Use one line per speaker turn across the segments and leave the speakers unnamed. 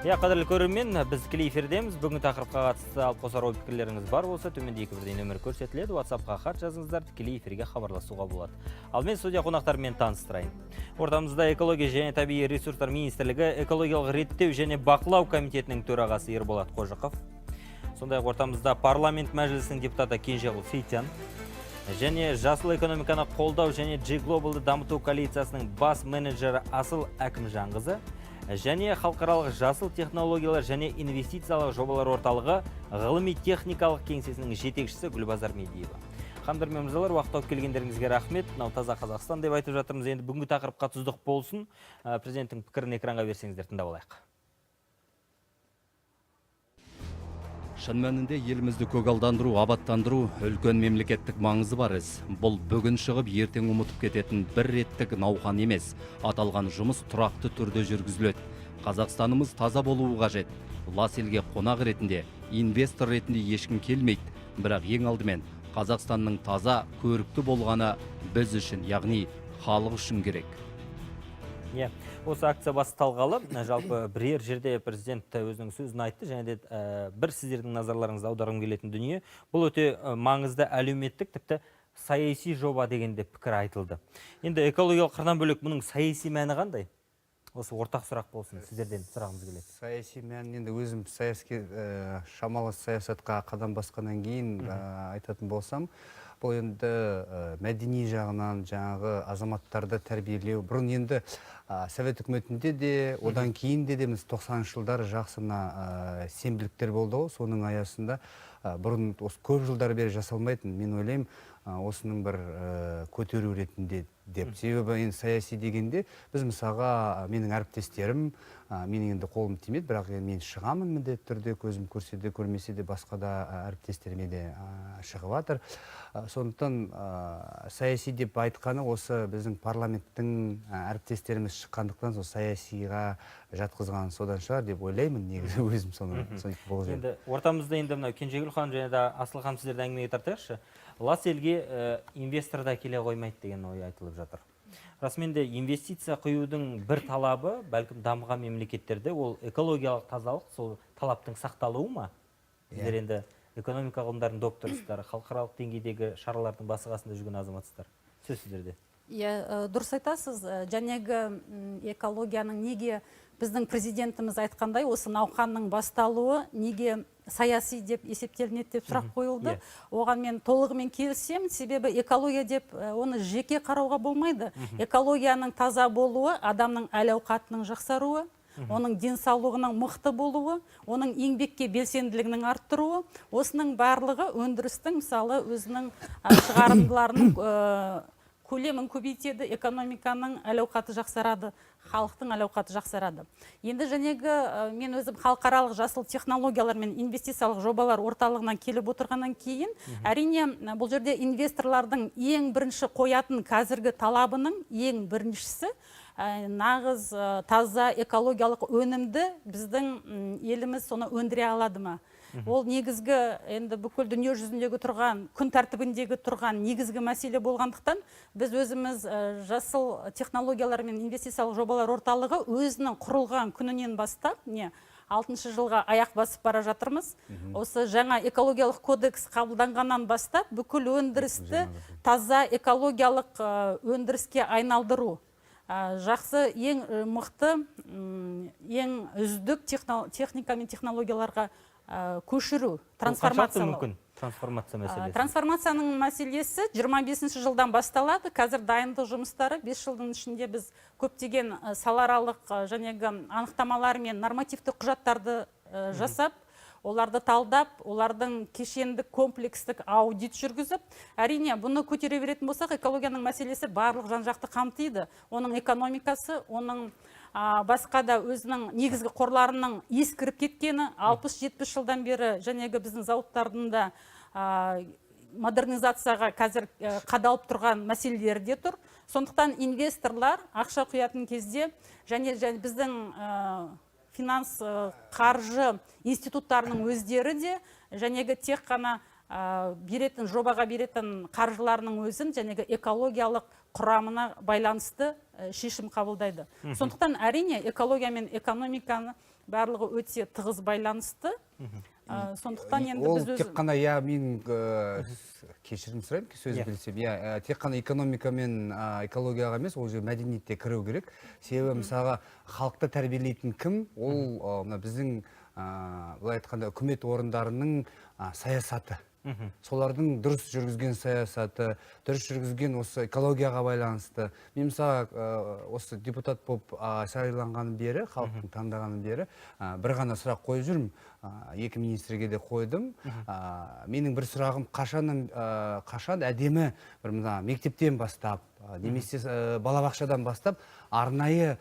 Қадірлі көрермен, біз тікелей эфирдеміз. Бүгін тақырыпқа қатысты алып қосар ой пікірлеріңіз бар болса, төмендегі бірдей нөмір көрсетіледі. WhatsApp-қа хат жазыңыздар, тікелей эфирге хабарласуға болады. Ал мен студия қонақтарымен таныстырайын. Ортамызда экология және табиғи ресурстар министрлігі экологиялық реттеу және бақылау комитетінің төрағасы Ерболат Қожықов. Сондай-ақ ортамызда парламент мәжілісінің депутаты Кенжеғұл Сейтян және жасыл экономиканы қолдау және G-Global'ды дамыту коалициясының бас менеджері Асыл Әкімжанқызы және халықаралық жасыл технологиялар және инвестициялық жобалар орталығы ғылыми-техникалық кеңсесінің жетекшісі Гүлбазар Медиева. Ханымдар мен мырзалар, уақыт тауып келгендеріңізге рахмет. Мынау таза Қазақстан деп айтып жатырмыз. Енді бүгінгі тақырыпқа тұздық болсын. Президенттің пікірін экранға берсеңіздер тыңдап алайық.
Шын мәнінде елімізді көгалдандыру, абаттандыру үлкен мемлекеттік маңызы бар іс. Бұл бүгін шығып, ертең ұмытып кететін бір реттік науқан емес. Аталған жұмыс тұрақты түрде жүргізіледі. Қазақстанымыз таза болуы қажет. Лас елге қонақ ретінде, инвестор ретінде ешкім келмейді. Бірақ ең алдымен Қазақстанның таза, көрікті болғаны біз үшін, яғни халық үшін керек.
Осы акция басталғалы, жалпы бірер жерде президент өзінің сөзін айтты, және де бір сіздердің назарларыңызды аударғым келетін дүние. Бұл өте маңызды әлеуметтік, тіпті саяси жоба дегенде пікір айтылды. Енді экологиялық қырынан бөлек мұның саяси мәні қандай? Осы ортақ сұрақ болсын, сіздерден сұрағымыз келеді.
Саяси мәні енді өзім шамалы саясатқа қадам басқаннан кейін айтатын болсам, бұл енді мәдени жағынан жаңағы азаматтарды тәрбиелеу. Бұрын енді Совет үкіметінде де, одан кейін де біз 90-шы жылдары жақсына сенбіліктер болды. Соның аясында бұрын көп жылдар бері жасалмайтын, мен ойлаймын, осының бір көтеру ретінде деп. Себебі енді саяси дегенде біз мысалға менің әріптестерім, менің енді қолым тимейді, бірақ мен шығамын міндетті түрде, көзім көрсе де көрмесе де басқа да әріптестеріме де шығып жатыр. Сондықтан саяси деп айтқаны осы біздің парламенттің әріптестеріміз шыққандықтан сол саясиға жатқызған содан шығар деп ойлаймын, негізі өзім соны болып
енді ортамызда енді мынау Кенжегүл ханым және де Асыл ханым сіздерді әңгімеге тартайықшы. Лас елге инвестор да келе қоймайды деген ой айтылып жатыр. Расымен де инвестиция құюдың бір талабы, бәлкім дамыған мемлекеттерде ол экологиялық тазалық, сол талаптың сақталуы ма? Сіздер енді экономика ғылымдарының докторсыздар, халықаралық деңгейдегі шаралардың басы-қасында жүрген азаматсыздар. Сөз сіздерде.
Дұрыс айтасыз, жәнегі экологияның неге біздің президентіміз айтқандай, осы науқанның басталуы неге саяси деп есептелінеді деп сұрақ қойылды. Оған мен толығымен келісем, себебі экология деп оны жеке қарауға болмайды. Экологияның таза болуы, адамның әл-ауқатының жақсаруы, оның денсаулығының мықты болуы, оның еңбекке белсенділігінің арттыруы, осының барлығы өндірістің мысалы өзінің шығарындыларының көлемін көбейтеді, экономиканың әл-ауқаты жақсарады, халықтың әл-ауқаты жақсарады. Енді жәнегі мен өзім халықаралық жасыл технологиялар мен инвестициялық жобалар орталығынан келіп отырғаннан кейін, әрине бұл жерде инвесторлардың ең бірінші қоятын қазіргі талабының ең біріншісі нағыз таза экологиялық өнімді біздің еліміз соны өндіре алады ма? Ол негізгі енді бүкіл дүние жүзіндегі тұрған, күн тәртібіндегі тұрған негізгі мәселе болғандықтан, біз өзіміз жасыл технологиялар мен инвестициялық жобалар орталығы өзінің құрылған күнінен бастап, 6-шы жылға аяқ басып бара жатырмыз. Осы жаңа экологиялық кодекс қабылданғаннан бастап, бүкіл өндірісті таза экологиялық өндіріске айналдыру. Жақсы, ең мықты, ең үздік техника мен технологияларға көшіру, трансформациялау.
Трансформация мәселесі.
Трансформацияның мәселесі 25-ші жылдан басталады. Қазір дайындық жұмыстары 5 жылдың ішінде біз көптеген салааралық жәнегі анықтамалар мен нормативті құжаттарды жасап, оларды талдап, олардың кешендік комплекстік аудит жүргізіп, әрине бұны көтере беретін болсақ, экологияның мәселесі барлық жан-жақты қамтиды. Оның экономикасы, оның басқа да өзінің негізгі қорларының ескіріп кеткені, 60-70 жылдан бері жәнегі біздің зауыттардың да модернизацияға қазір қадалып тұрған мәселелері де тұр. Сондықтан инвесторлар ақша құятын кезде және біздің финанс қаржы институттарының өздері де жәнегі тек қана беретін, жобаға беретін қаржыларының өзін жәнегі экологиялық құрамына байланысты шешім қабылдайды. Сондықтан әрине экология мен экономиканы барлығы өте тығыз байланысты. Сондықтан енді
ол
біз
тек қана мен кешірім сұраймын сөз білсем, тек қана экономика мен экологияға емес, ол жерге мәдениетте кіру керек. Себебі мысалға халықты тәрбиелейтін кім? Ол біздің былай айтқанда үкімет орындарының саясаты. Солардың дұрыс жүргізген саясаты, дұрыс жүргізген осы экологияға байланысты. Мен мысалы осы депутат болып сайланғаннан бері, халықтың таңдағаннан бері бір ғана сұрақ қойып жүрмін. Екі министрге де қойдым. Менің бір сұрағым қашан әдемі бір мектептен бастап, немесе балабақшадан бастап арнайы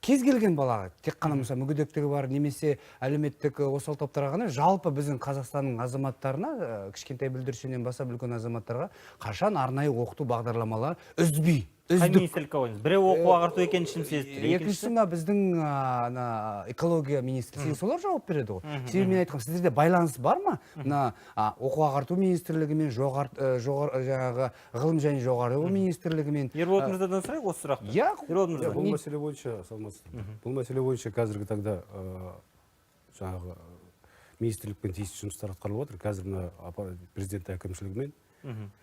кез келген балаға, тек қана мүгедектігі бар немесе әлеуметтік осал топтарға ғана, жалпы біздің Қазақстанның азаматтарына, кішкентай бүлдіршіннен бастап үлкен азаматтарға қашан арнайы оқыту бағдарламалары үзбей.
Қай министрлікке қойыңыз? Біреу оқу ағарту екенін сезіп,
екіншісі біздің экология министрлігі, солар жауап береді ғой. Себебі мен айтқым, сіздерде байланыс бар ма? Оқу ағарту министрлігімен, ғылым және жоғары министрлігімен.
Ерболат мырзадан сұрайық осы сұрақты.
Ерболат мырза, бұл мәселе бойынша, саламатсыздар. Бұл мәселе бойынша қазіргі таңда жаңағы министрлікпен тиісті жұмыстар атқарылып отыр. Қазір мына президент әкімшілігімен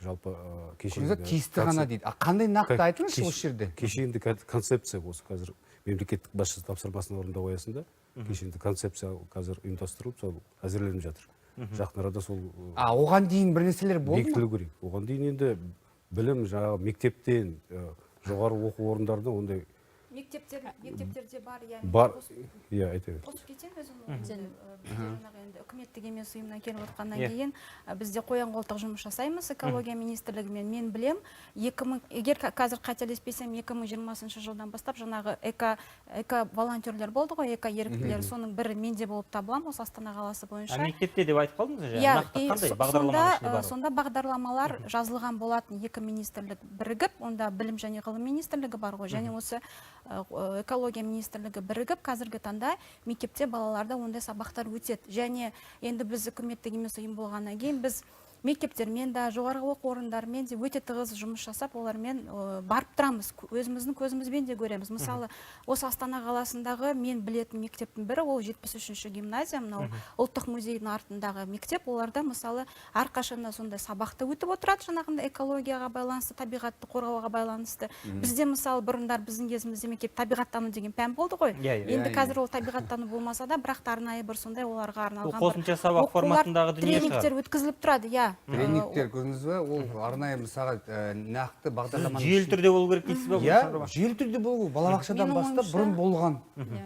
жалпы
тиісті ғана дейді. Қандай нақты айтыңызшы осы жерде?
Кешенді концепция осы қазір мемлекеттік басшысы тапсырмасын орындау аясында кешенді концепция қазір ұйымдастырылып, сол әзірленіп жатыр. Жақын арада сол
оған дейін бір нәрселер болды ма?
бекітілу керек. Оған дейін енді білім жаңағы мектептен жоғары оқу орындарында ондай
мектептерде бар,
бар. Айта бер.
Қосып кетсем өзім үкіметтік емес ұйымнан келіп отқаннан кейін бізде қоян қолтық жұмыс жасаймыз экология министрлігімен. Мен білем, егер қазір қателеспесем 2020 жылдан бастап жаңағы эко-волонтерлер болды ғой, эко-еріктілер, соның бірі менде болып табылам осы Астана қаласы бойынша.
Мектепте деп айтып қалдыңыз,
сонда бағдарламалар жазылған болатын екі министрлік бірігіп, онда білім және ғылым министрлігі бар ғой, және осы экология министрлігі бірігіп, қазіргі таңда мектепте балаларда ондай сабақтар өтеді. Және енді біз үкіметтік емес ұйым болғаннан кейін біз мектептермен де, жоғарғы оқу орындарымен де өте тығыз жұмыс жасап, олармен барып тұрамыз, өзіміздің көзімізбен де көреміз. Мысалы, осы Астана қаласындағы мен білетін мектептің бірі, ол 73-ші гимназия, мынау ұлттық музейдің артындағы мектеп. Оларда мысалы әрқашанда сондай сабақты өтіп отырады, жаңағында экологияға байланысты, табиғатты қорғауға байланысты. Бізде мысалы бұрындар біздің кезімізде мектеп табиғаттану деген пән болды ғой. Енді қазір ол табиғаттану болмаса да, бірақ арнайы бір сондай оларға арналған
қосымша сабақ форматындағы дүние шығар.
Тренингтер өткізіліп тұрады,
тренингтер көрдіңіз бе? Ол арнайы мысалға нақты бағдарламаны
жүйелі түрде болу керек дейсіз бе?
Жүйелі түрде болу, балабақшадан бастап бұрын болған.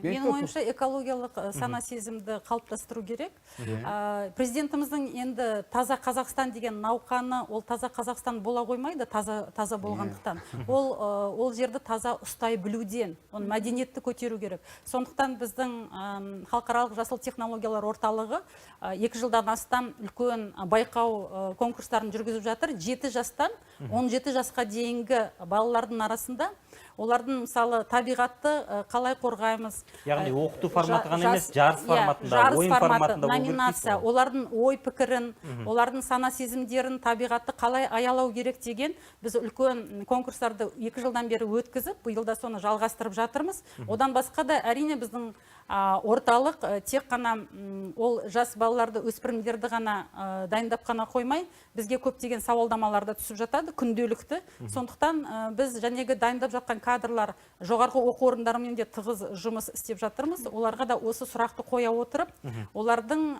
Менің ойымша экологиялық сана сезімді қалыптастыру керек. Президентіміздің енді таза Қазақстан деген науқаны, ол таза Қазақстан бола қоймайды, таза болғандықтан. Ол жерді таза ұстай білуден, оны мәдениетті көтеру керек. Сондықтан біздің халықаралық жасыл технологиялар орталығы 2 жылдан астам үлкен байқау конкурстарын жүргізіп жатыр. 7 жастан 17 жасқа дейінгі балалардың арасында олардың мысалы табиғатты қалай қорғаймыз.
Яғни оқыту форматы ғана емес, жарыс форматында, ойын форматында,
номинация, олардың ой пікірін, олардың сана сезімдерін, табиғатты қалай аялау керек деген біз үлкен конкурстарды 2 жылдан бері өткізіп, биылда соны жалғастырып жатырмыз. Одан басқа да әрине біздің орталық тек қана ол жас балаларды, өспірімдерді ғана дайындап қана қоймай, бізге көптеген сауалдамаларда түсіп жатады, күнделікті. Сондықтан біз жәнегі дайындап жатқан кадрлар жоғарғы оқу орындарымен де тығыз жұмыс істеп жатырмыз. Оларға да осы сұрақты қоя отырып, олардың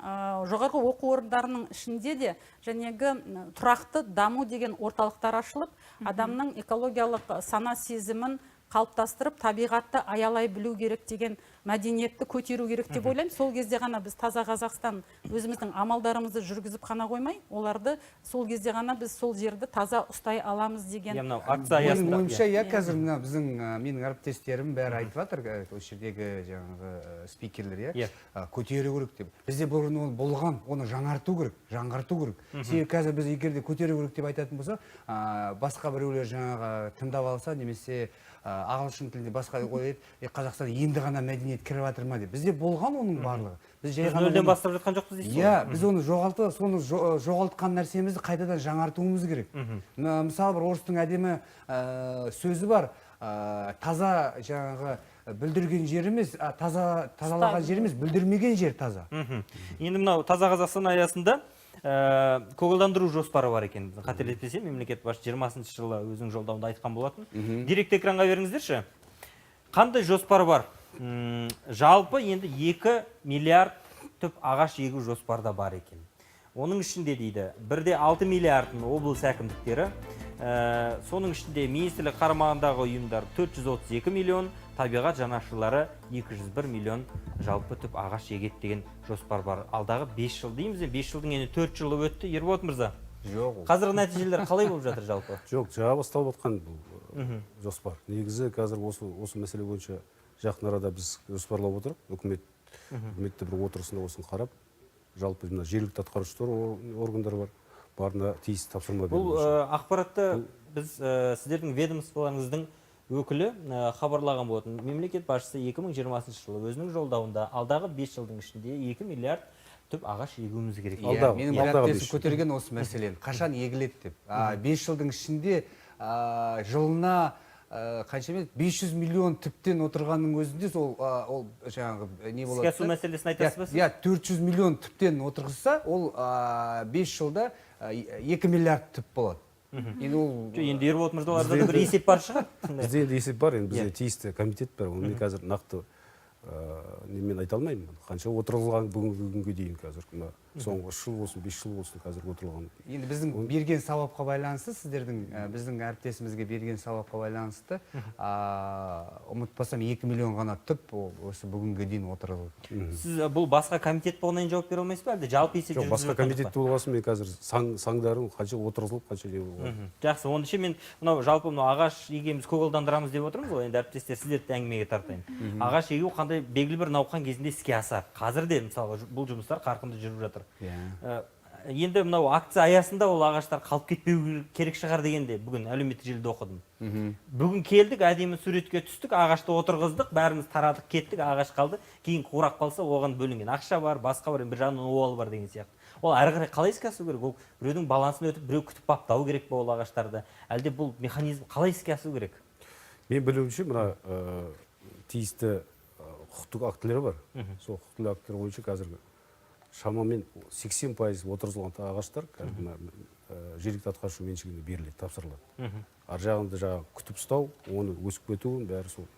жоғарғы оқу орындарының ішінде де жәнегі тұрақты даму деген орталықтар ашылып, адамның экологиялық сана сезімін қалыптастырып, табиғатты аялай білу керек деген мәдениетті көтеру керек деп ойлаймын. Сол кезде ғана біз таза Қазақстан өзіміздің амалдарымызды жүргізіп қана қоймай, оларды сол кезде ғана біз сол жерді таза ұстай аламыз деген.
Акция аясында.
Ойымша, қазір біздің менің әріптестерім бәрі айтып жатыр, осы жердегі жаңағы спикерлер, көтеру керек деп. Бізде бұрын болған, оны жаңарту керек. Себебі қазір біз егер де көтеру керек деп айтатын болса, басқа біреулер жаңағы тыңдап алса, немесе ағылшын тілінде басқа ойып, Қазақстан енді ғана мәдениет кіріп жатыр ма деп. Бізде болған оның барлығы.
Біз нөлден бастап жатқан жоқпыз дейсіз?
Біз оны жоғалтқан нәрсемізді қайтадан жаңартуымыз керек. Мысалы бір орыстың әдемі сөзі бар, таза жаңағы бүлдірген жеріміз, тазалаған жеріміз, бүлдірмеген жер таза.
Енді мынау таза Қазақстан аясында көгалдандыру жоспары бар екен. Қателеспесем, мемлекет басшысы 20-шы жылы өзінің жолдауында айтқан болатын. Директ экранға беріңіздерші. Қандай жоспар бар? Жалпы енді 2 миллиард түп ағаш егу жоспарда бар екен. Оның ішінде дейді, бірде 6 миллиардын облыс әкімдіктері, соның ішінде министрлік қарамағындағы ұйымдар 432 миллион, табиғат жанашырлары 201 миллион жалпы түп ағаш егеді деген жоспар бар. Алдағы 5 жыл дейміз, 5 жылдың енді 4 жылы өтті. Ерболат мырза, қазіргі нәтижелер қалай болып жатыр жалпы?
Жоқ, жаңа басталып отқан бұл жоспар. Негізі қазір осы мәселе бойынша жақын арада біз жоспарлап отырып, үкіметте бір отырысында осын қарап, жалпы жергілікті атқарушы органдар бар, барына тиісті тапсырма беру.
Бұл ақпаратты біз сіздердің ведомстволарыңыздың өкілі хабарлаған болатын. Мемлекет басшысы 2020 жылы өзінің жолдауында алдағы 5 жылдың ішінде 2 миллиард түп ағаш егуіміз керек.
Менің әріптесім көтерген осы мәселені. Қашан егіледі деп. 5 жылдың ішінде жылына қанша емес 500 миллион түптен отырғанның өзінде ол жаңағы не болады?
Іске асу мәселесін айтасыз ба?
400 миллион түптен отырғызса, ол 5 жылда 2 миллиард түп болады.
Енді Ерболат мырзаларда бір есеп бар шығар?
Бізде енді есеп бар, енді бізде тиісті комитет бар. Оны қазір нақты немен айта алмаймын. Қанша отырылған бүгінгі күнге дейін қазір. Соңғы 3 жыл болсын, 5 жыл болсын қазір отырылған.
Енді біздің берген сауапқа байланысты, сіздердің біздің әріптесімізге берген сауапқа байланысты, ұмытпасам 2 миллион ғана түп осы бүгінгі дейін отырылды.
Сіз бұл басқа комитет болғаннан жауап бере алмайсыз ба? Әлде жалпы есеп жүргізіп
басқа комитет болғасын мен қазір саңдарын қанша отырғызылып, қанша не болған.
Жақсы, онда мен мынау жалпы ағаш егеміз көгалдандырамыз деп отырмыз ғой. Енді әріптестер сіздерді әңгімеге тартайын. Ағаш егу қандай белгілі бір науқан кезінде іске асар. Қазір де мысалы бұл жұмыстар қарқынды жүріп жатыр. Енді мынау акция аясында ол ағаштар қалып кетпеу керек шығар дегенде бүгін әлеуметтік желіде оқыдым. Бүгін келдік, әдемі суретке түстік, ағашты отырғыздық, бәріміз тарадық, кеттік, ағаш қалды. Кейін қурап қалса, оған бөлінген ақша бар, басқа бар, бір жағынан обал бар деген сияқты. Ол әрі қарай қалай іске асу керек? Ол біреудің балансын өтіп, біреу күтіп баптау керек па ол ағаштарды? Әлде бұл механизм қалай іске асу керек?
Мен білуімше, мына тиісті құқықтық актілері бар. Сол құқықтық актілер бойынша қазіргі шамамен 80% отырғызылған ағаштар жергілікті атқарушы меншігіне беріледі, тапсырылады. Ар жағында жаңағы күтіп ұстау, оны өсіп кетуін бәрі сол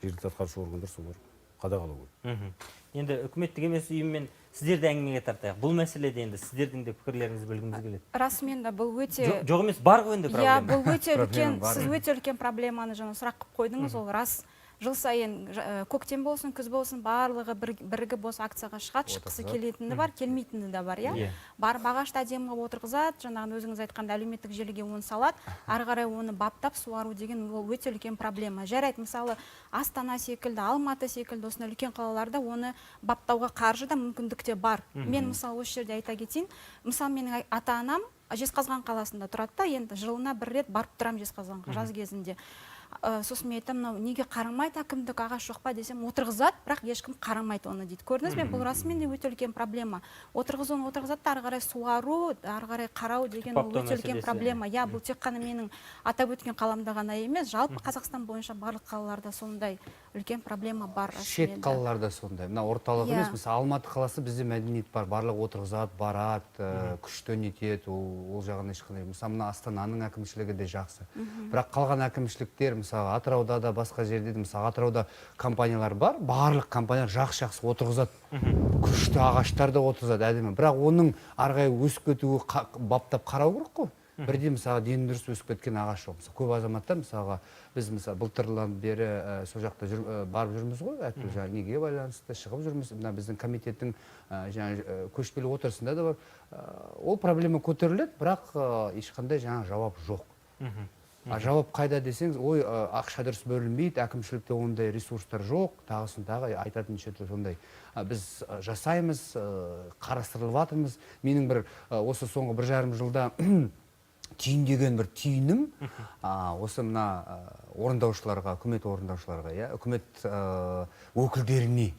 жергілікті атқарушы органдар солар қадағалау керек.
Енді үкіметтік емес ұйыммен сіздерді әңгімеге тартайық. Бұл мәселеде енді сіздердің де пікірлеріңізді білгіміз келеді.
Расымен де бұл өте
жоқ емес, бар ғой енді проблема.
Бұл өте үлкен, сіз өте үлкен проблеманы жаңа сұрақ қойып қойдыңыз, ол рас. Жыл сайын көктем болсын, күз болсын, барлығы бірігіп осы акцияға шығады, шыққысы келетіні бар, келмейтіні де бар, иә. Барып ағашты әдемі қылып отырғызады, жаңағы өзіңіз айтқанда әлеуметтік желіге оны салады, ары қарай оны баптап суару деген ол өте үлкен проблема. Жарайды, мысалы Астана секілді, Алматы секілді осындай үлкен қалаларда оны баптауға қаржы да мүмкіндік те бар. Мен мысалы осы жерде айта кетейін, мысалы менің ата-анам Жезқазған қаласында тұрады да, енді жылына бір рет барып тұрамын Жезқазғанға жаз кезінде. Сосын мен айтамын, мынау неге қарамайды әкімдік, ағаш жоқ па десем, отырғызады, бірақ ешкім қарамайды оны дейді. Көрдіңіз бе, бұл расымен де өте үлкен проблема. Отырғызады, ары қарай суару, ары қарай қарау деген ол өте үлкен проблема. Я, бұл тек қана менің атап өткен қаламда ғана емес, жалпы Қазақстан бойынша барлық қалаларда сондай үлкен проблема бар.
Шет қалаларда сондай. Мына орталық емес, мысалы Алматы қаласы бізде мәдениет бар, барлық отырғызады, барады, күштен етеді, ол жағын ешқандай. Мысалы мына Астананың әкімшілігі де жақсы. Бірақ қалған әкімшіліктер, мысалы Атырауда да басқа жерде де, мысалы Атырауда компаниялар бар, барлық компаниялар жақсы отырғызады, күшті ағаштар да отырғызады әдемі. Бірақ оның арғай өсіп кетуі баптап қарау керек қой. Бірде мысалы дені дұрыс өсіп кеткен ағаш жоқ. Көп азаматтар мысалға біз мысалы былтырдан бері сол жақта барып жүрміз ғой, әйтеуір жаңағы неге байланысты шығып жүрміз. Мына біздің комитеттің жаңағы көшпелі отырысында да бар. Ол проблема көтеріледі, бірақ ешқандай жаңағы жауап жоқ. Жауап қайда десеңіз, ой, ақша дұрыс бөлінбейді, әкімшілікте ондай ресурстар жоқ, тағысын тағы айтатын шеті сондай. Біз жасаймыз, қарастырылып жатырмыз. Менің бір осы соңғы 1,5 жылда түйіндеген бір түйінім осы мына орындаушыларға, үкімет орындаушыларға, үкімет өкілдеріне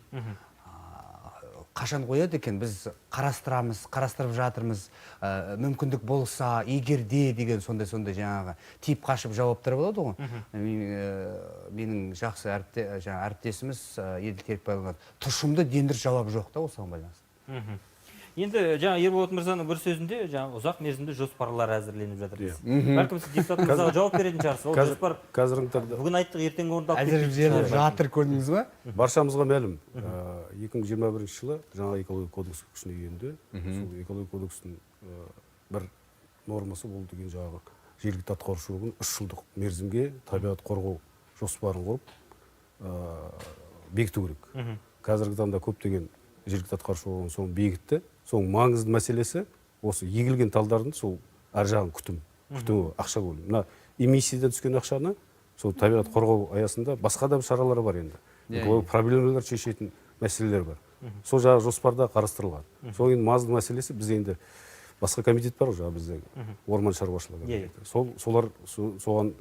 қашан қояды екен, біз қарастырып жатырмыз, мүмкіндік болса, егерде деген сондай жаңағы тип қашып жауаптар болады ғой. Менің жақсы әріптесіміз Еділ Керікбайұлы, тұшымды дендір жауап жоқ та осыған байланысты.
Енді жаңа Ерболат мырзаның бір сөзінде жаңа ұзақ мерзімді жоспарлар әзірленіп жатыр дейсіз. Бәлкім сіз депутат мырзаға жауап беретін шығарсыз. Ол жоспар
қазіргі таңда
бүгін айттық, ертең орындалып
әзірленіп жатыр, көрдіңіз ба?
баршамызға мәлім. 2021 жылы жаңа экология кодексі күшіне енді, сол экология кодексінің бір нормасы бұл деген жаңағы жергілікті атқарушы орган 3 жылдық мерзімге табиғат қорғау жоспарын құрып бекіту керек. Қазіргі таңда көптеген жергілікті атқарушы орган соны бекітті. Соның маңызды мәселесі осы егілген талдардың сол ар жағын күтімі ақша бөлу. Мына эмиссиядан түскен ақшаны сол табиғат қорғау аясында басқа да шаралар бар енді. Проблемалар шешетін мәселелер бар. Сол жағы жоспарда қарастырылған. Сол енді маңызды мәселесі біз енді басқа комитет бар жаңа бізде орман шаруашылығы. Солар соған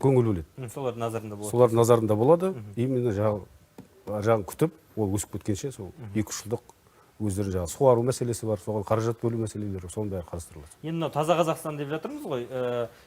көңіл бөледі.
Солардың
назарында болады. Именно жағын күтіп, ол өсіп кеткенше сол 2-3 жылдық өздерін жаңағы суару мәселесі бар, соған қаражат бөлу мәселелері, соның бәрі қарастырылады.
Енді мынау таза Қазақстан деп жатырмыз ғой.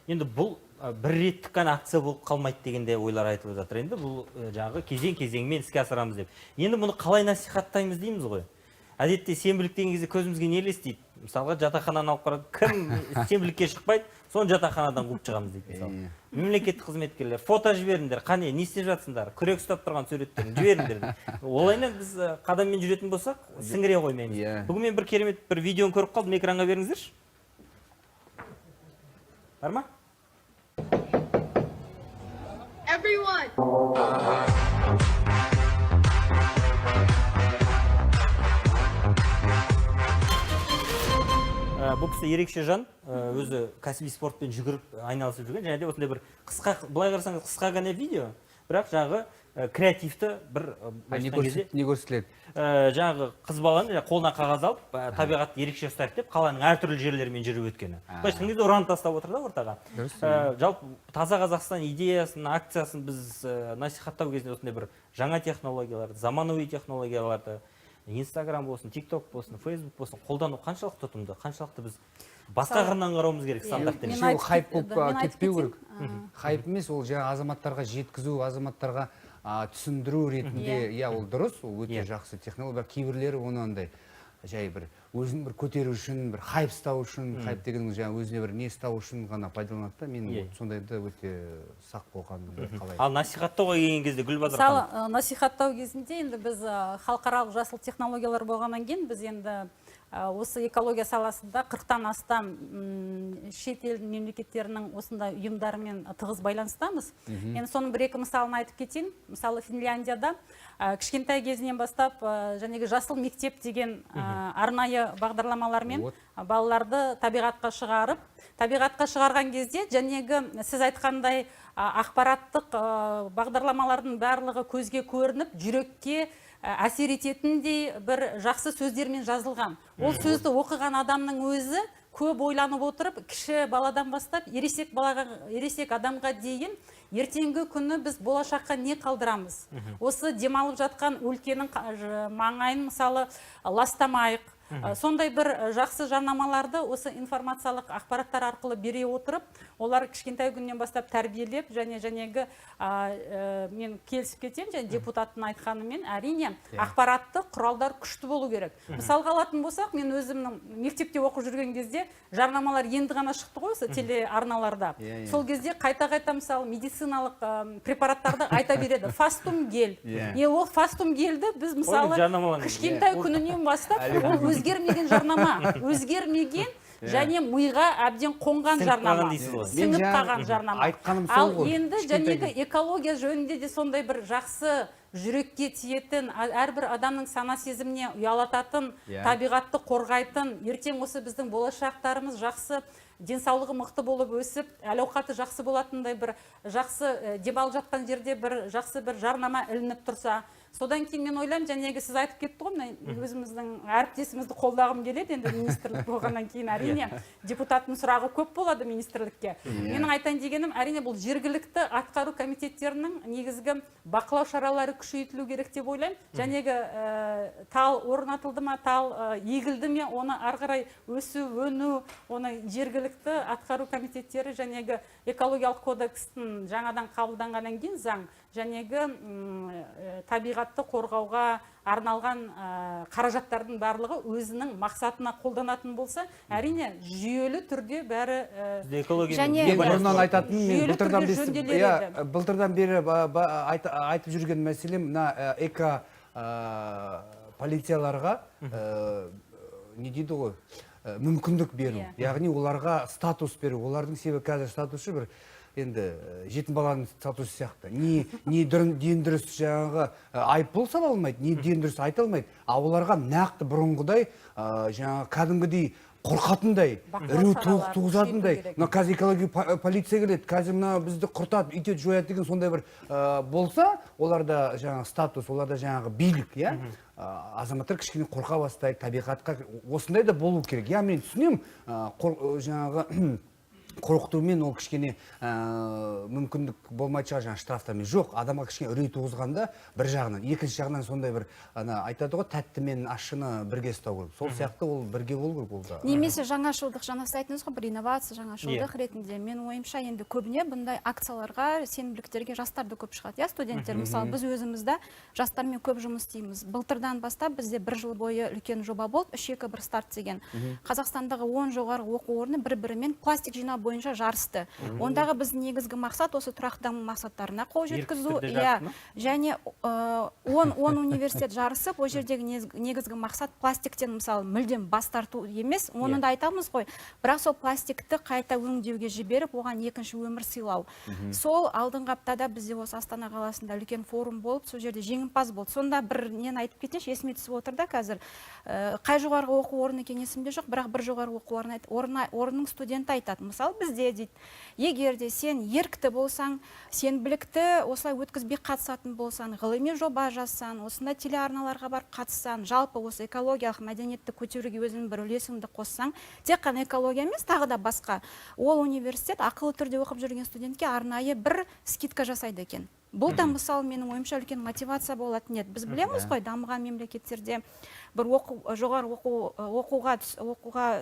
Енді бұл бір реттік қана акция болып қалмайды дегенде ойлар айтылып жатыр. Енді бұл жаңағы кезең-кезеңмен іске асырамыз деп. Енді мұны қалай насихаттаймыз дейміз ғой. Әдетте сенбілік деген кезде көзімізге не елестейді? Мысалға жатақхананы алып қарап, кім сенбілікке шықпайды, соны жатақханадан қуып шығамыз дейді мысалы. Мемлекеттік қызметкерлер фото жіберіңдер, қане не істеп жатсыңдар, күрек ұстап тұрған суреттерін жіберіңдер. Олайынан біз қадаммен жүретін болсақ, сіңіре қоймаймыз. Бүгін мен бір керемет бір видеоны көріп қалдым, экранға беріңіздерші. Бар ма? Бұл кісі ерекше жан, өзі кәсіби спортпен жүгіріп айналысып жүрген, және де осындай бір қысқа, былай қарасаңыз қысқа ғана видео, бірақ жаңағы креативті бір
не көрсетіледі?
Жаңағы қыз баланы қолына қағаз алып, табиғатты ерекше ұстайық деп, қаланың әртүрлі жерлерімен жүріп өткені. Былайша айтқан кезде ұран тастап отыр да ортаға. Жалпы таза Қазақстан идеясын, акциясын біз насихаттау кезінде осындай бір жаңа технологияларды, заманауи технологияларды, Инстаграм болсын, TikTok болсын, Facebook болсын, қолдану қаншалықты тұтымды, қаншалықты біз басқа қырынан қарауымыз керек стандарттен.
Ол хайп болып кетпеу керек. Хайп емес, ол жаңа азаматтарға жеткізу, азаматтарға түсіндіру ретінде, ол дұрыс, ол өте жақсы технология. Кейбірлері оны андай жай бір өзін бір көтеру үшін, бір хайп ұстау үшін, хайп дегеніңіз жаңа өзіне бір не ұстау үшін ғана пайдаланады да, мен сондайды өте сақ болғанымды қалаймын.
Ал насихаттауға келген кезде Гүлбазар ханым?
Мысалы, насихаттау кезінде енді біз халықаралық жасыл технологиялар болғаннан кейін біз енді осы экология саласында 40-тан астам шет ел мемлекеттерінің осындай ұйымдарымен тығыз байланыстамыз. Енді соның бір-екі мысалын айтып кетейін. Мысалы, Финляндияда кішкентай кезінен бастап жәнегі жасыл мектеп деген арнайы бағдарламалармен балаларды табиғатқа шығарған кезде жәнегі сіз айтқандай ақпараттық бағдарламалардың барлығы көзге көрініп, жүрекке әсер ететіндей бір жақсы сөздермен жазылған. Ол сөзді оқыған адамның өзі көп ойланып отырып, кіші баладан бастап, ересек адамға дейін ертеңгі күні біз болашаққа не қалдырамыз? Осы демалып жатқан өлкенің маңайын мысалы ластамайық. Сондай бір жақсы жарнамаларды осы информациялық ақпараттар арқылы бере отырып, олар кішкентай күннен бастап тәрбиелеп, жәнегі мен келісіп кетем, және депутаттың айтқанымен, әрине ақпаратты құралдар күшті болу керек. Мысалға алатын болсақ, мен өзімнің мектепте оқып жүрген кезде жарнамалар енді ғана шықты ғой осы телеарналарда. Сол кезде қайта-қайта мысалы медициналық препараттарды айта береді. Фастум гель. Ол фастум гельді біз мысалы кішкентай күнінен бастап өзгермеген жарнама, өзгермеген және миға әбден қонған жарнама, сіңіп қалған жарнама. Ал енді жәнегі экология жөнінде де сондай бір жақсы жүрекке тиетін, әрбір адамның сана сезіміне ұялататын, табиғатты қорғайтын, ертең осы біздің болашақтарымыз жақсы денсаулығы мықты болып өсіп, әл-ауқаты жақсы болатындай бір жақсы демалып жатқан жерде бір жақсы бір жарнама ілініп тұрса, содан кейін мен ойлаймын, жәнегі сіз айтып кетті ғой, өзіміздің әріптесімізді қолдағым келеді, енді министрлік болғаннан кейін әрине депутаттың сұрағы көп болады министрлікке. Менің айтайын дегенім, әрине бұл жергілікті атқару комитеттерінің негізгі бақылау шаралары күшейтілу керек деп ойлаймын. Жәнегі тал орнатылды ма, тал егілді ме, оны ары қарай өсу, өну, оны жергілікті атқару комитеттері жәнегі экологиялық кодекстің жаңадан қабылданғаннан кейін заң жәнегі табиғатты қорғауға арналған қаражаттардың барлығы өзінің мақсатына қолданатын болса, әрине жүйелі түрде бәрі
бұрыннан айтатын, мен былтырдан бері айтып жүрген мәселем, мына эко полицияларға не дейді ғой, мүмкіндік беру, яғни оларға статус беру. Олардың себебі қазір статусы бір енді жетім баланың статусы сияқты. Не ден дұрыс жаңағы айыппұл сала алмайды, не ден дұрыс айта алмайды. А оларға нақты бұрынғыдай жаңағы кәдімгідей қорқатындай, үрей туғызатындай. Мына қазір экология полиция келеді, қазір мына бізді құртады, үйтеді, жояды деген сондай бір болса, оларда жаңағы статус, оларда жаңағы билік, иә? Азаматтар кішкене қорқа бастайды, табиғатқа осындай да болу керек. Я мен түсінемін, жаңағы қорқытумен ол кішкене мүмкіндік болмайды шығар, жаңа штрафтармен. Жоқ, адамға кішкене үрей туғызғанда бір жағынан, екінші жағынан сондай бір айтады ғой, тәтті мен ащыны бірге ұстау керек. Сол сияқты ол бірге болу керек ол да.
Немесе жаңашылдық, жаңа сіз айттыңыз ғой, бір инновация жаңашылдық ретінде. Мен ойымша енді көбіне бұндай акцияларға, сенбіліктерге жастарды көп шығады. Я студенттер, мысалы, біз өзімізді жастармен көп жұмыс істейміз. Былтырдан бастап бізде бір жыл бойы үлкен жоба болды, 3-2-1 старт деген. Қазақстандағы 10 жоғарғы оқу орны бір-бірімен пластик жинау бойынша жарысты. Ондағы біздің негізгі мақсат осы тұрақты даму мақсаттарына қол жеткізу, және 10 университет жарысып, ол жердегі негізгі мақсат пластиктен мысалы мүлдем бас тарту емес, оны да айтамыз ғой, бірақ сол пластикті қайта өңдеуге жіберіп, оған екінші өмір сыйлау. Сол алдыңғы аптада бізде осы Астана қаласында үлкен форум болып, сол жерде жеңімпаз болды. Сонда бір нені айтып кетейінші, есіме түсіп отыр да қазір. Қай жоғарғы оқу орны екені есімде жоқ, бірақ бір жоғарғы оқу орнының студенті айтады. Мысалы бізде дейді, егер де сен ерікті болсаң, сен білікті осылай өткізбей қатысатын болсаң, ғылыми жоба жазсаң, осындай телеарналарға бар қатыссаң, жалпы осы экологиялық мәдениетті көтеруге өзінің бір үлесіңді қоссаң, тек қана экология емес, тағы да басқа. Ол университет ақылы түрде оқып жүрген студентке арнайы бір скидка жасайды екен. Бұл да мысалы менің ойымша үлкен мотивация болатын еді. Біз білеміз ғой, дамыған мемлекеттерде бір жоғары оқуға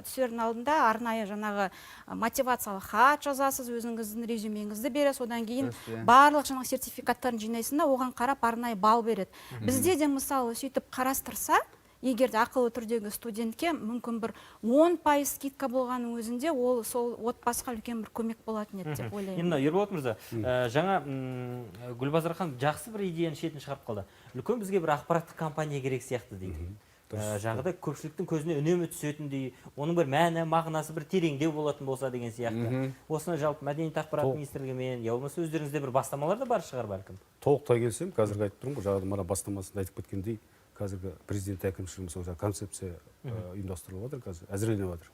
түсердің алдында арнайы жаңағы мотивациялық хат жазасыз, өзіңіздің резюмеңізді бересіз, одан кейін барлық жаңағы сертификаттарын жинайсың да, оған қарап арнайы балл береді. Бізде де мысалы сөйтіп қарастырса, егер де ақылы түрдегі студентке мүмкін бір 10% скидка болғанның өзінде, ол сол отбасыға үлкен бір көмек болатын еді деп ойлаймын.
Енді Ерболат мырза, жаңа Гүлбазар ханым жақсы бір идеяны шетін шығарып қалды. Үлкен бізге бір ақпараттық компания керек сияқты дейді. Жаңағыдай көпшіліктің көзіне үнемі түсетіндей, оның бір мәні, мағынасы бір тереңдеу болатын болса деген сияқты. Осыны жалпы мәдениет ақпарат министрлігімен, я болмаса өздеріңізде бір бастамалар да бар шығар бәлкім.
Толықтай келсем, қазіргі айтып тұрмын ғой, жаңағы мына бастамасында айтып кеткендей, қазіргі президент әкімшілігінің концепция ұйымдастырылып жатыр, қазір әзірленіп жатыр.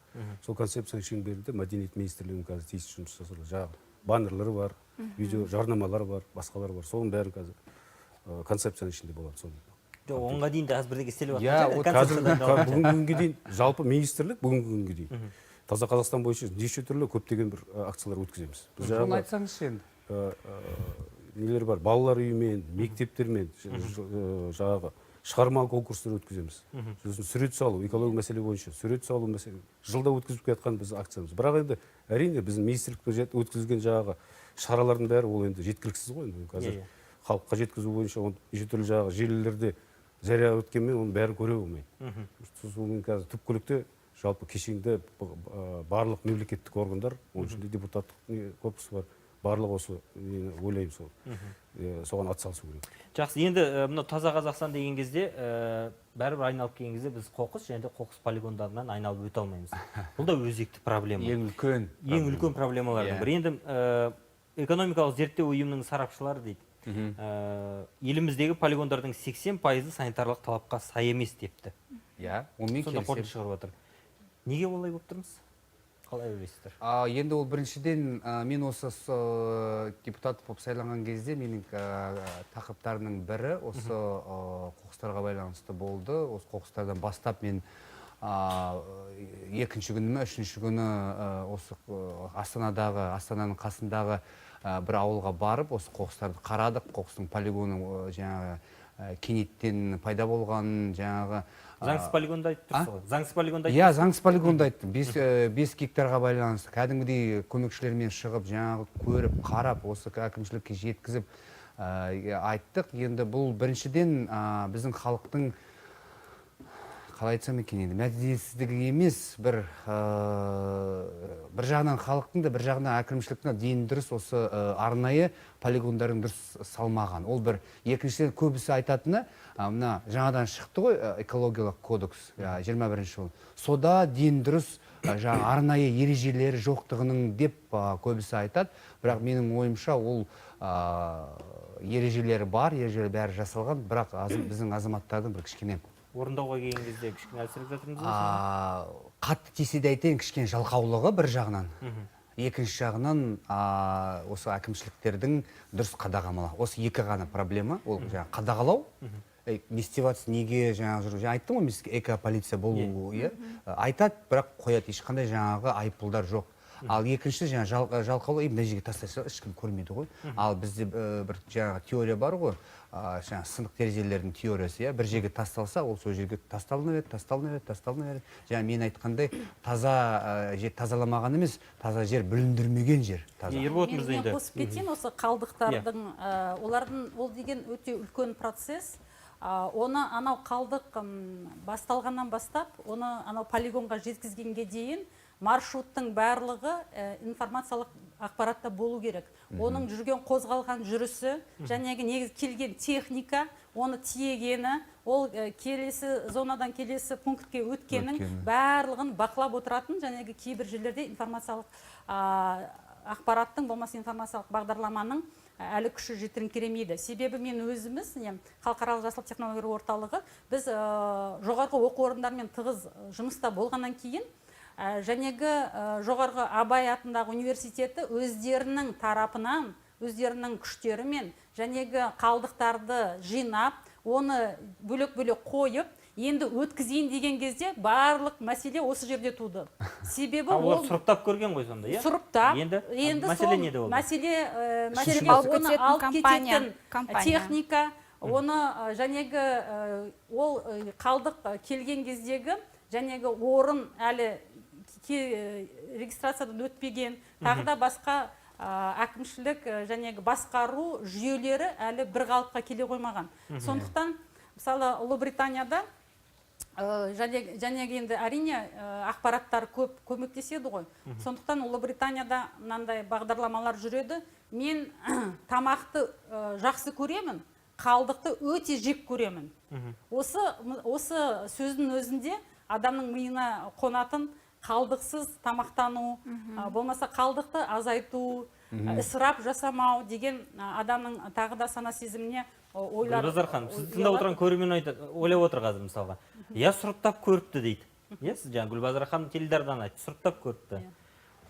Сол концепцияның шеңберінде мәдениет министрлігінің қазір тиісті жұмыс жасалып, жаңағы баннерлері бар, видео жарнамалар бар, басқалар бар. Соның бәрі қазір концепцияның ішінде болады.
Онға дейін де қазір бірдеңе істеліп
жатыр. Бүгінгі күнге дейін жалпы министрлік бүгінгі күнге дейін таза Қазақстан бойынша неше түрлі көптеген бір акциялар өткіземіз.
Соны айтсаңыз енді.
Нелер бар, балалар үйімен, мектептермен жаңағы шығарма конкурстар өткіземіз. Сосын сурет салу, экология мәселе бойынша сурет салу мәселе жылда өткізіп жатқан біз акциямыз. Бірақ енді әрине біздің министрлікпен өткізілген жаңағы шаралардың бәрі ол енді жеткіліксіз ғой. Қазір халыққа жеткізу бойынша неше түрлі жаңағы желілерде жария өткенмен оның бәрін көре болмайды. Сосын қазір түпкілікте жалпы кешенді барлық мемлекеттік органдар, оның ішінде депутаттық корпусы бар, барлығы осы ойлаймын сол. Соған атсалысу керек.
Жақсы, енді мына таза Қазақстан деген кезде, бәрібір айналып келген кезде біз қоқыс және де қоқыс полигондарынан айналып өте алмаймыз. Бұл да өзекті проблема.
Ең
үлкен проблемалардың бірі. Енді экономикалық зерттеу ұйымының сарапшылары дейді, еліміздегі полигондардың 80% санитарлық талапқа сай емес депті.
Онымен
сонда қорытынды шығарып отыр. Неге олай болып тұрмыз? Қалай ойлайсыздар?
Енді ол біріншіден мен осы депутат болып сайланған кезде менің тақырыптарының бірі осы қоқыстарға байланысты болды. Осы қоқыстардан бастап мен екінші күні ме, үшінші күні осы Астананың қасындағы бір ауылға барып, осы қоқыстарды қарадық. Қоқыстың полигоны жаңағы кенеттен пайда болған, жаңағы
Заңсыз полигонда айтып тұрсыз ғой. Заңсыз полигонда
иә, заңсыз полигонда айттым. 5 гектарға байланысты кәдімгідей көмекшілермен шығып, жаңағы көріп, қарап, осы әкімшілікке жеткізіп айттық. Енді бұл біріншіден біздің халықтың, қалай айтсам екен, енді мәдениетсіздігі емес, бір жағынан халықтың да, бір жағынан әкімшіліктің дейін дұрыс осы арнайы полигондардың дұрыс салмаған. Ол бір. Екіншіден көбісі айтатыны, мына жаңадан шықты ғой экологиялық кодекс 21 жыл. Сода дейін дұрыс арнайы ережелері жоқтығының деп көбісі айтады. Бірақ менің ойымша ол ережелері бар, ережелері бәрі жасалған, бірақ біздің азаматтардың бір кішкене
орындауға келген кезде кішкене әлсіреп жатырмыз ғой.
Қатты тисе де айтайын, кішкене жалқаулығы бір жағынан. Екінші жағынан осы әкімшіліктердің дұрыс қадағалау. Осы екі ғана проблема. Ол қадағалау. Не істеватсыз, неге жаңағы жүру. Айттым ғой, экополиция болу, айтады, бірақ қояды, ешқандай жаңағы айыппұлдар жоқ. Ал екінші жалқаулау, мына жерге тастаса ешкім көрмейді ғой. Ал бізде бір жаңағы теория бар ғой, сынық терезелердің теориясы, бір жерге тасталса, ол сол жерге тасталына береді. Жаңа мен айтқандай, таза жер тазаламаған емес, таза жер бүліндірмеген жер.
Мен қосып кетейін, осы қалдықтардың, ол деген өте үлкен процесс. Оны анау қалдық басталғаннан бастап, оны анау полигонға жеткізгенге дейін маршруттың барлығы информациялық ақпаратта болу керек. Оның жүрген қозғалған жүрісі, жәнегі негіз келген техника, оны тиегені, ол келесі зонадан келесі пунктке өткенің барлығын бақылап отыратын, жәнегі кейбір жерлерде информациялық ақпараттың, болмаса информациялық бағдарламаның әлі күші жетіңкіремейді. Себебі мен өзіміз, халықаралық жасыл технологиялар орталығы, біз жоғарғы оқу орындарымен тығыз жұмыста болғаннан кейін, жәнегі жоғарғы Абай атындағы университеті өздерінің тарапынан, өздерінің күштерімен жәнегі қалдықтарды жинап, оны бөлек-бөлек қойып, енді өткізейін деген кезде барлық мәселе осы жерде туды. Себебі
ол сұрыптап көрген ғой сонда, иә?
Сұрыптап.
Енді мәселе неде болды?
Мәселе оны алып кететін техника, оны жәнегі ол қалдық келген кездегі жәнегі орын әлі регистрациядан өтпеген, тағы да басқа әкімшілік жәнегі басқару жүйелері әлі бір қалыпқа келе қоймаған. Сондықтан, мысалы, Ұлыбританияда жәнегі енді әрине ақпараттар көп көмектеседі ғой. Сондықтан Ұлыбританияда мынандай бағдарламалар жүреді. Мен тамақты жақсы көремін, қалдықты өте жек көремін. Осы сөздің өзінде адамның миына қонатын қалдықсыз тамақтану, болмаса қалдықты азайту, ысырап жасамау деген адамның тағы да сана сезіміне ойлар.
Гүлбазар ханым, сіз тыңдап отырған көрермен ойлап отыр қазір мысалға. Я сұрыптап көріпті дейді. Сіз жаңа Гүлбазар ханым теледидардан айтты, сұрыптап көріпті.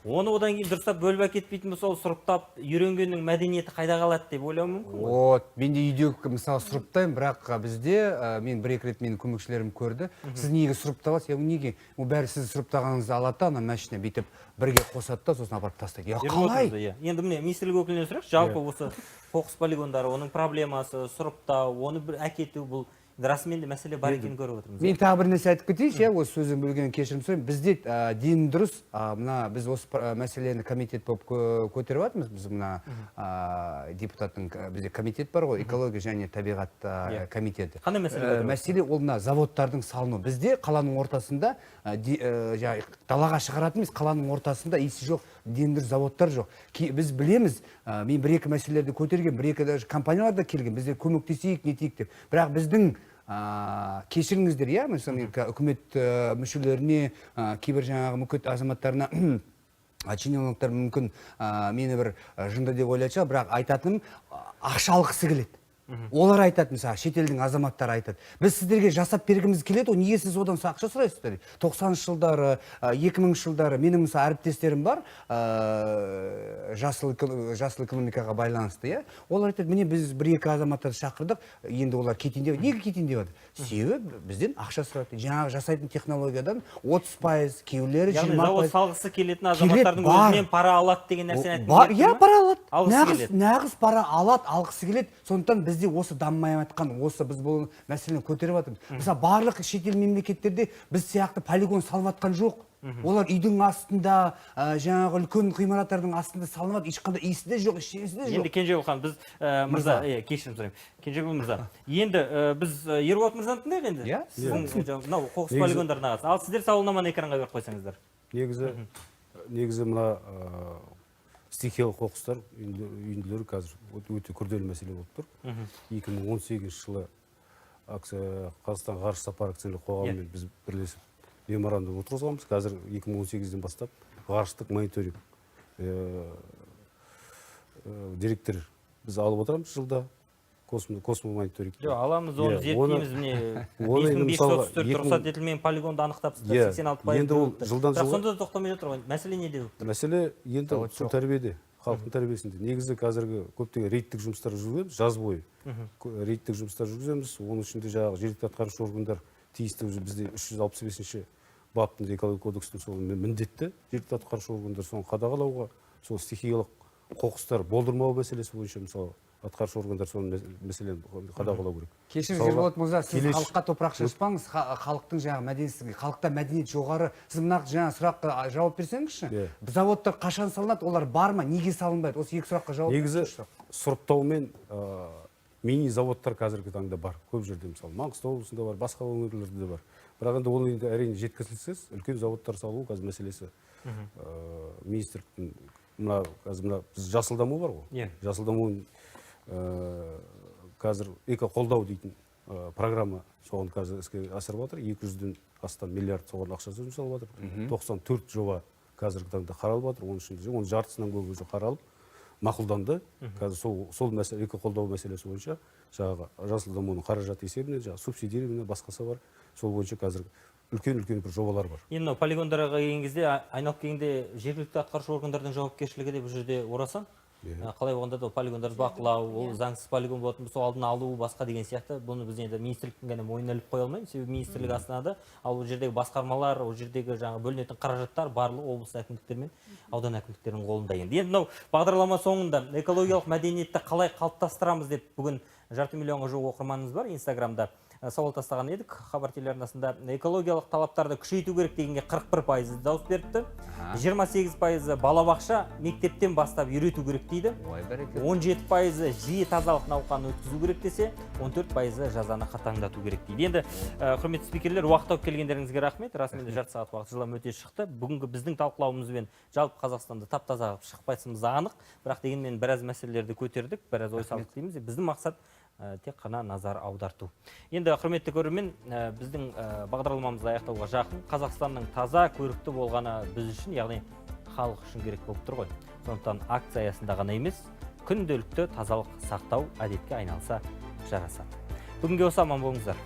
Оны одан кейін дұрыстап бөліп әкетпейтін болса, ол сұрыптап үйренгеннің мәдениеті қайда қалады деп ойлау мүмкін ғой?
Мен де үйде мысалы сұрыптаймын, бірақ бізде мен бір-екі рет менің көмекшілерім көрді. Сіз неге сұрыпталасыз? Неге? Ол бәрі сіз сұрыптағаныңызды алады да, ана машина бүйтіп бірге қосады да, сосын апарып тастайды. Қалай?
Енді міне министрлік өкілінен сұрайықшы, жалпы осы қоқыс полигондары, оның проблемасы, сұрыптау, оны бір әкету, бұл расымен де мәселе бар екенін көріп отырмыз.
Мен тағы бір нәрсе айтып кетейінші, осы сөзім бөлгеннен кешірім сұраймын. Бізде дейін дұрыс, біз осы мәселені комитет болып көтеріп жатырмыз. Біз мына депутаттың бізде комитет бар ғой, экология және табиғат комитеті.
Қандай мәселе?
Мәселе ол мына заводтардың салыну. Бізде қаланың ортасында далаға шығаратын емес, қаланың ортасында иісі жоқ, дейін дұрыс заводтар жоқ. Біз білеміз, мен бір-екі мәселелерді көтерген, бір-екі компаниялар да келген, біздер көмектесейік, нетейік деп. Бірақ біздің кешіріңіздер, мысалы үкімет мүшелеріне, кейбір жаңағы мүмкін азаматтарына чиновниктар мүмкін мені бір жынды деп ойлайтын шығар, бірақ айтатыным ақша алғысы келеді. Олар айтады, мысалы, шетелдің азаматтары айтады. Біз сіздерге жасап бергіміз келеді, неге сіз одан ақша сұрайсыздар? 90 жылдары, 2000 жылдары менің мысалы әріптестерім бар, жасыл экономикаға байланысты, олар айтады, міне біз 1-2 азаматтарды шақырдық, енді олар кетейін деп, неге кетейін деп жатыр? Себебі бізден ақша сұрайды. Жаңағы жасайтын технологиядан 30%, кейбіреулері 20%.
Яғни завод салғысы келетін азаматтардың өзінен пара алады деген нәрсені
бар, иә, пара алады.
Алғысы келеді.
Нағыз пара алады, алғысы келеді. Сондықтан бізде осы дамымай жатқан, осы біз бұл мәселені көтеріп жатырмыз. Мысалы, барлық шетел мемлекеттерде біз сияқты полигон салып жатқан жоқ. Олар үйдің астында, жаңағы үлкен ғимараттардың астында салынады, ешқандай иісі де жоқ, ештеңесі де жоқ.
Енді Кенжебол ханым, біз мырза, кешірім сұраймын. Кенжебол мырза, енді біз Ерболат мырзаны тыңдайық енді.
Иә,
сіздің мынау қоқыс полигондарына қатысты. Ал сіздер сауалнаманы экранға беріп қойсаңыздар.
Негізі мына стихиялық қоқыстар үйінділері қазір өте күрделі мәселе болып тұр. 2018 жылы Қазақстан ғарыш сапары акционерлік қоғамымен біз бірлесіп меморандум отырғызғанбыз. Қазір 2018-ден бастап ғарыштық мониторинг директор біз алып отырамыз жылда космомониторинг.
Жоқ, аламыз, оны зерттейміз, міне 5534 рұқсат етілмеген полигонды анықтапсыздар, 86%.
Енді ол жылдан жылға.
Бірақ сонда да тоқтамай жатыр ғой. Мәселе неде болып тұр?
Мәселе енді сол тәрбиеде, халықтың тәрбиесінде. Негізі қазіргі көптеген рейдтік жұмыстар жүргіземіз, жаз бойы. Рейдтік жұмыстар жүргіземіз. Оның ішінде жаңағы жергілікті атқарушы органдар тиісті бізде 365-ші баптың экология кодекстің сол міндетті жергілікті атқарушы органдар соны қадағалауға, сол стихиялық қоқыстар болдырмау мәселесі бойынша мысалы атқарушы органдар соны мәселені қадағалау керек.
Кешіріңіз, Ерболат мырза, сіз халыққа топырақ шашпаңыз, халықтың жаңағы мәдениетсіздігі, халықта мәдениет жоғары. Сіз мына жаңа сұраққа жауап берсеңізші. Заводтар қашан салынады, олар бар ма, неге салынбайды? Осы екі сұраққа жауап беріңізші.
Негізі сұрыптаумен мини заводтар қазіргі таңда бар. Көп жерде мысалы Маңғыстау облысында бар, басқа өңірлерде де бар. Бірақ енді ол енді әрине жеткізілсіз, үлкен заводтар салу қазір мәселесі министрліктің мына біз жасыл даму бар ғой. Жасыл дамуын қазір эко-қолдау дейтін программа соған қазір іске асырып жатыр. 200-ден астам миллиард соған ақша жұмсалып жатыр. 94 жоба қазіргі таңда қаралып жатыр. Оның ішінде оның жартысынан көбі уже қаралып мақұлданды. Қазір сол мәселе эко-қолдау мәселесі бойынша жаңағы жасыл дамуының қаражаты есебінен жаңағы субсидирование басқасы бар. Сол бойынша қазір үлкен бір жобалар бар.
Енді полигондарға келген кезде, айналып келгенде жергілікті атқарушы органдардың жауапкершілігі де бұл жерде орасан. Қалай болғанда да полигондарды бақылау, ол заңсыз полигон болатын болса алдын алу, басқа деген сияқты. Бұны біз енді министрліктің ғана мойнына іліп қоя алмаймыз. Себебі министрлік астанада, ал ол жердегі басқармалар, ол жердегі жаңа бөлінетін қаражаттар барлығы облыс әкімдіктері мен аудан әкімдіктерінің қолында енді. Енді мынау бағдарлама соңында экологиялық мәдениетті қалай қалыптастырамыз деп бүгін 500 миллионға жуық оқырманымыз бар Инстаграмда. Сауал тастаған едік, хабар телеарнасында экологиялық талаптарды күшейту керек дегенге 41% дауыс беріпті. 28% балабақша мектептен бастап үйрету керек дейді. 17% жиі тазалық науқанын өткізу керек десе, 14% жазаны қатаңдату керек дейді. Енді құрметті спикерлер, уақыт тауып келгендеріңізге рахмет. Расымен жарты сағат уақыт жылдам өте шықты. Бүгінгі біздің талқылауымызбен жалпы Қазақстанды таптаза қылып шықпайтынымыз анық. Бірақ дегенмен біраз мәселелерді көтердік, біраз ой салдық дейміз. Біздің мақсат тек қана назар аударту. Енді құрметті көрермен, біздің бағдарламамызды аяқтауға жақын. Қазақстанның таза, көрікті болғаны біз үшін, яғни халық үшін керек болып тұр ғой. Сондықтан акция аясында ғана емес, күнделікті тазалық сақтау әдетке айналса жарасады. Бүгінге осы, аман болыңыздар.